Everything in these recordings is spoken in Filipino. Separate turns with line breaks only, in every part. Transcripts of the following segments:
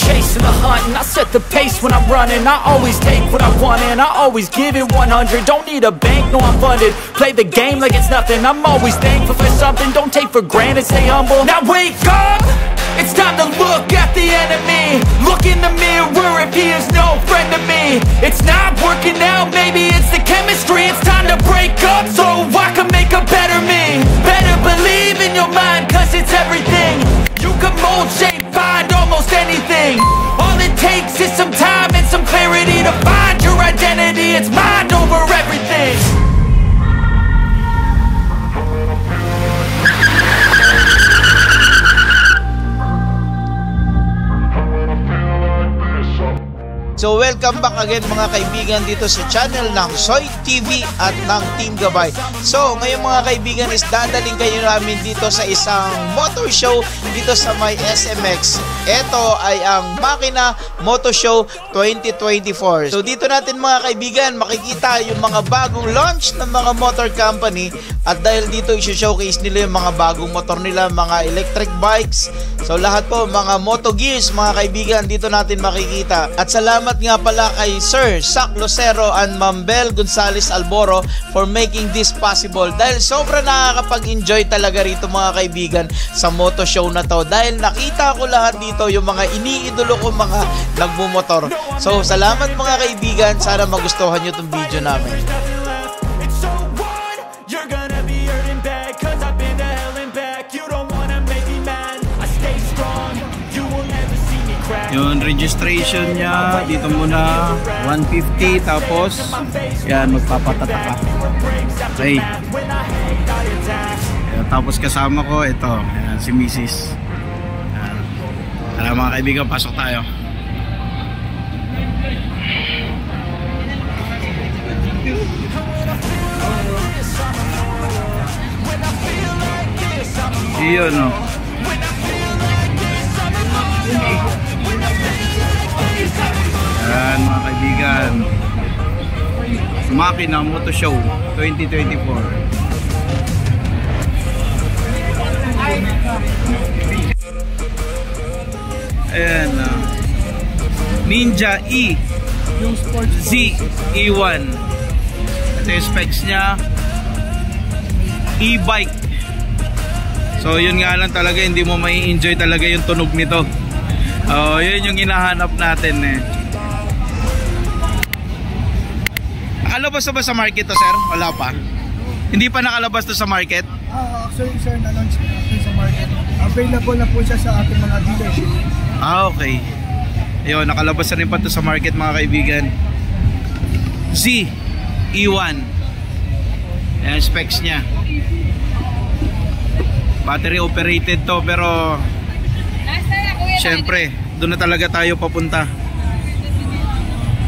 chasing the hunt, and I set the pace when I'm running. I always take what I want and I always give it 100. Don't need a bank, no I'm funded. Play the game like it's nothing. I'm always thankful for something. Don't take for granted, stay humble. Now wake up, it's time to look at the enemy. Look in the mirror if he is no friend to me. It's not working out, maybe it's the chemistry. It's time to break up so I can make a better me. Better believe in your mind, cause it's everything. You can mold, shape, find almost anything. All it takes is some time and some clarity to find your identity. It's mind over everything.
So welcome back again mga kaibigan dito sa channel ng Soy TV at ng Team Gabay. So ngayon mga kaibigan is dadaling kayo namin dito sa isang motor show dito sa may SMX. Ito ay ang Makina Moto Show 2024. So dito natin mga kaibigan makikita yung mga bagong launch ng mga motor company, at dahil dito i-showcase nila yung mga bagong motor nila, mga electric bikes. So lahat po mga Moto Gears mga kaibigan dito natin makikita. At salamat nga pala kay Sir Sac Lucero and Ma'am Bel Gonzales Alboro for making this possible, dahil sobra nakakapag-enjoy talaga rito mga kaibigan sa moto show na to, dahil nakita ko lahat dito yung mga iniidolo ko mga nagmumotor. So salamat mga kaibigan, sana magustuhan nyo itong video namin.
Yung registration niya dito muna 150, tapos yan magpapatata ka. Okay. Tapos kasama ko ito, yan, si Mrs. Tara mga kaibigan, pasok tayo. Iyon no. Yan mga kaibigan, Makina Moto Show 2024. Ayan, Ninja E Z E1. Ito yung specs nya, e-bike. So yun nga lang talaga, hindi mo may enjoy talaga yung tunog nito. Yun yung hinahanap natin eh. Nakalabas na ba sa market to, sir? Wala pa? Hindi pa nakalabas to sa market?
Actually, sir, na-launch sa market. Available na po siya sa ating mga dealership.
Okay. Ayun, nakalabas na rin pa to sa market mga kaibigan. Z E1. Ayan, specs nya. Battery operated to, pero syempre, doon na talaga tayo papunta.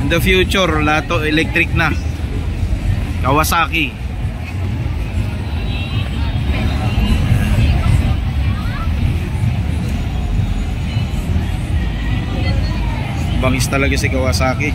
In the future, lahat to electric na. Kawasaki. Bangis talaga si Kawasaki.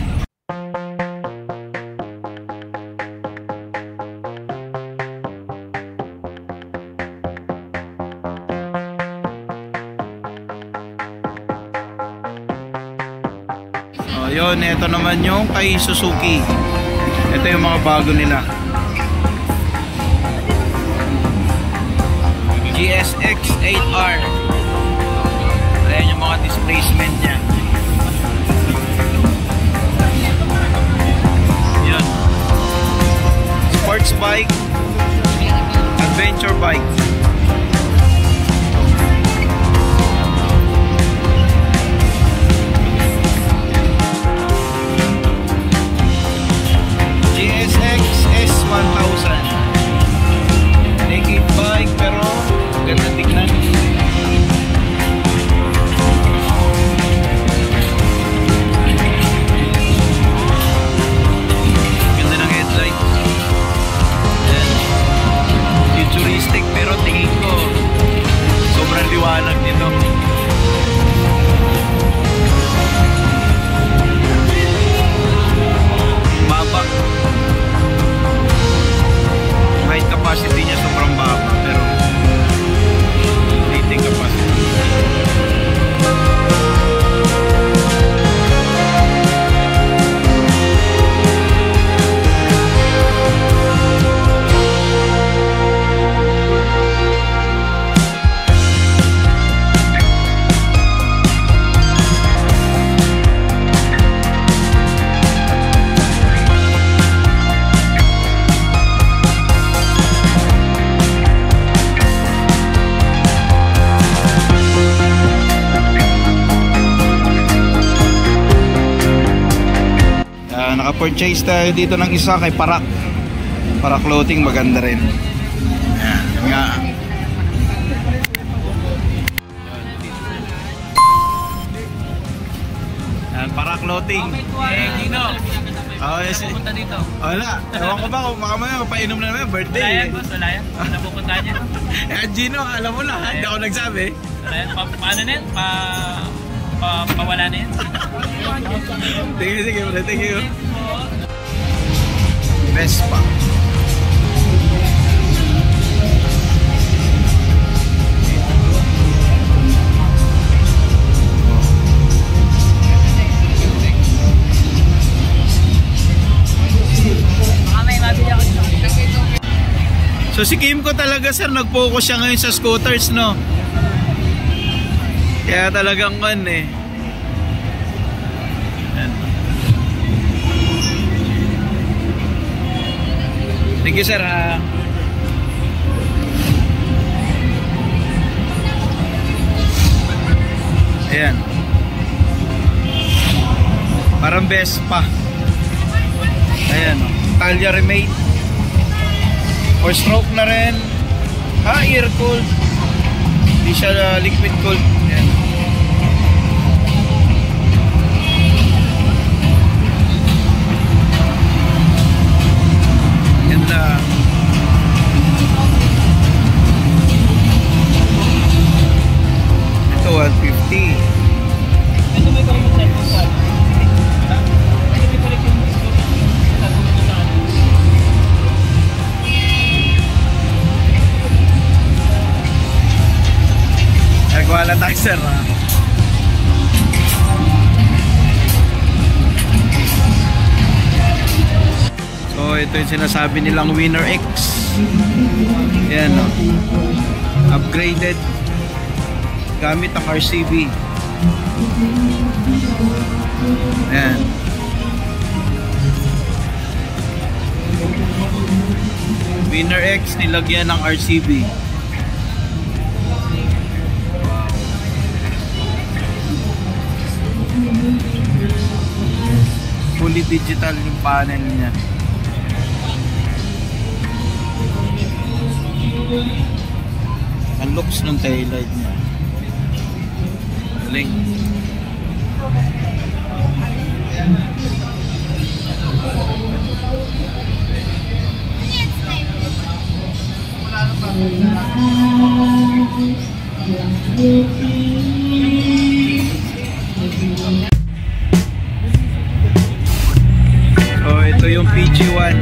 Yun, ito naman yung kay Suzuki. Ito yung mga bago nila. GSX 8R. Ayan yung mga displacement nya. Yun. Sports bike, adventure bike. GSX S1000. Naked bike pero ganda tignan. Ganda ng headlight. Futuristic pero Naka-purchase tayo dito ng isa kay Parak. Parak Clothing, maganda rin. Ayan, nga. Ayan, Parak Clothing.
Gino,
Oh, yes.
pupunta dito.
Wala, ewan ko ba kung mamaya mapainom na naman, birthday.
Wala yan, boss. Wala yan. Napupunta niya.
Gino, alam mo na, hindi ako nagsabi.
Wala yan. Paano na yan? Pawala na yan.
Sige, thank you. Vespa. So si Kim ko talaga sir, nag-focus siya ngayon sa scooters, no? Kaya talagang yan. Thank you sir ha. Ayan. Parang Vespa. Ayan o. Talia Remade. 4-stroke na rin. Air cooled. Hindi siya liquid cooled. Ayan. Ganda. Ito 150.
Ito may kami mag-cellphone card. Ito may collect yung
Nagwala tayo sir ha. So ito yung sinasabi nilang Winner X. Yan o. Upgraded. Gamit ang RCB. Yan. Winner X nilagyan ng RCB. Fully digital yung panel niya. Ang looks ng taillight niya. Galing. So ito yung PG1.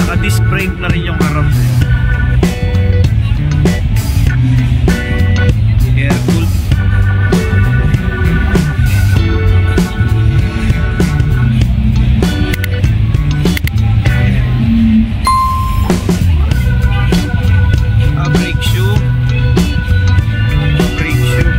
Naka-disc brake na rin yung harap. Air cooled. Brake shoe. Brake shoe.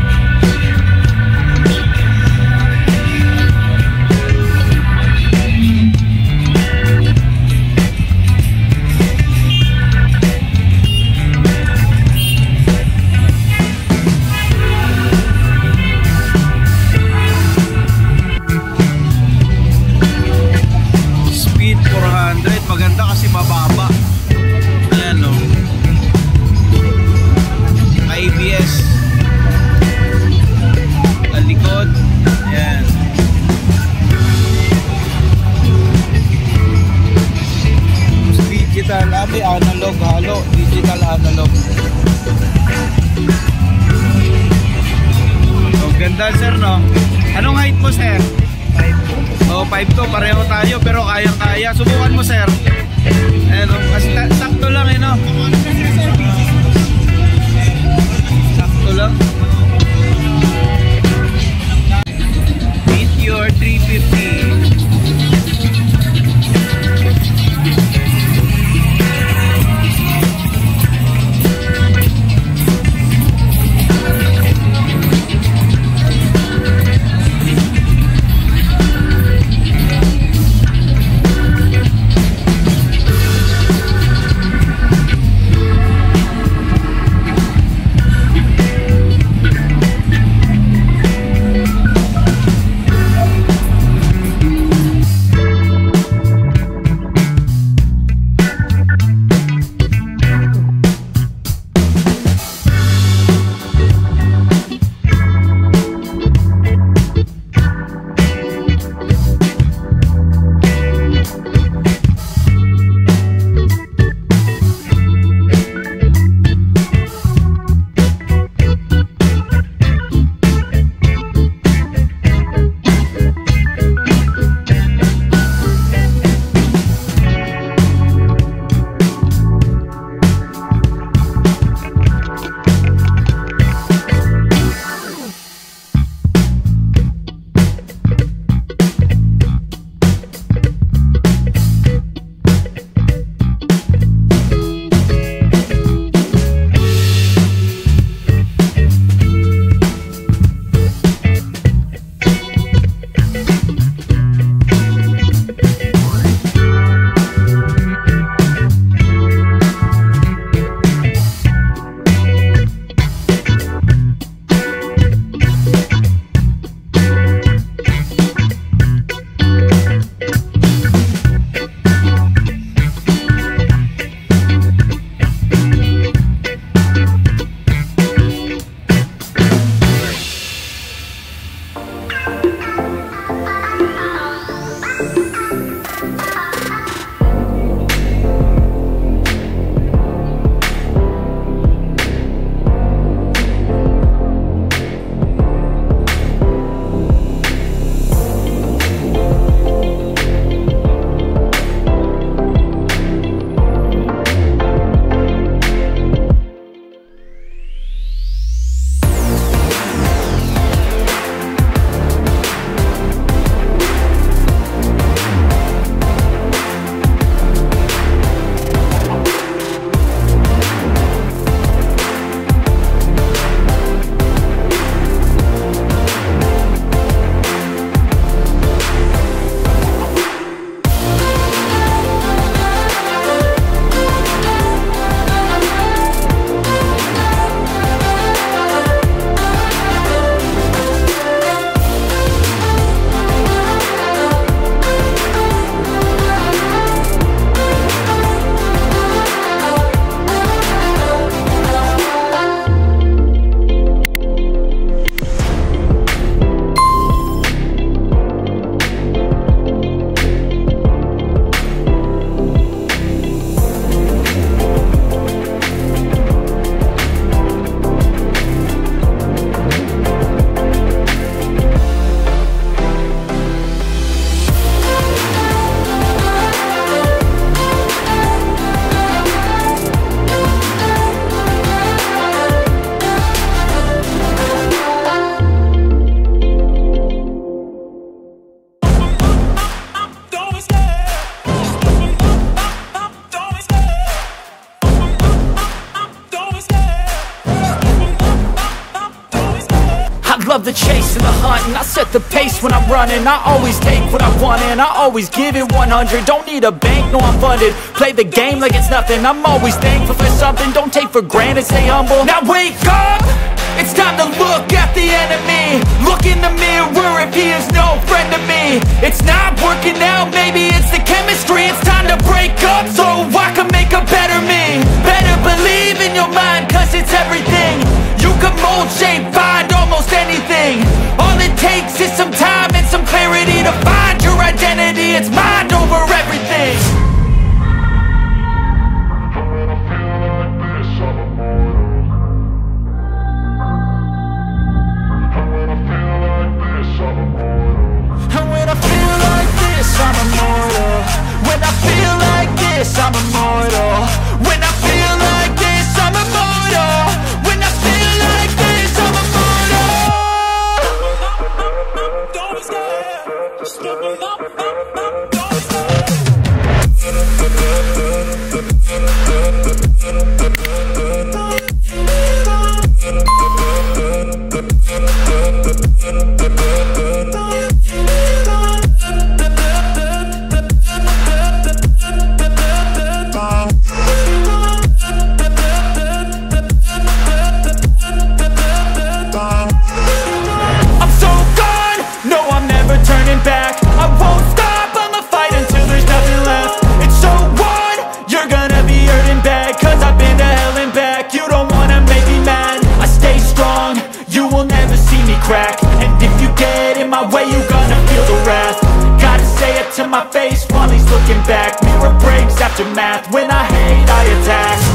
Speed 400. Maganda kasi mababa. Ayan o. ABS. Ang likod. Ayan. Digital. Abi analog. Halo. Digital analog. So, ganda sir, no? Anong height mo sir? 5'2". 5'2". Pareho tayo pero kayang-kaya. Subukan mo sir. Ayan o. Kasi sakto lang no? Sakto lang. Meteor 350.
the chase and the hunt, and I set the pace when I'm running. I always take what I want and I always give it 100. Don't need a bank, no I'm funded. Play the game like it's nothing. I'm always thankful for something. Don't take for granted, stay humble. Now wake up! It's time to look at the enemy. Look in the mirror if he is no friend to me. It's not working out, maybe it's the chemistry. It's time to break up so I can make a better me. Better believe in your mind, cause it's everything. You can mold, shape, find almost anything. All it takes is some time and some clarity to find your identity. It's mind over everything. And when I feel like this, I'm immortal. When I feel like this, I'm immortal. When I feel like this, I'm immortal. When I feel like this, I'm immortal. Don't stop, just don't stop. Back. I won't stop, I'ma fight until there's nothing left. It's so on, you're gonna be hurting bad, cause I've been to hell and back. You don't wanna make me mad, I stay strong, you will never see me crack. And if you get in my way, you're gonna feel the wrath. Gotta say it to my face while he's looking back. Mirror breaks after math, when I hate I attack.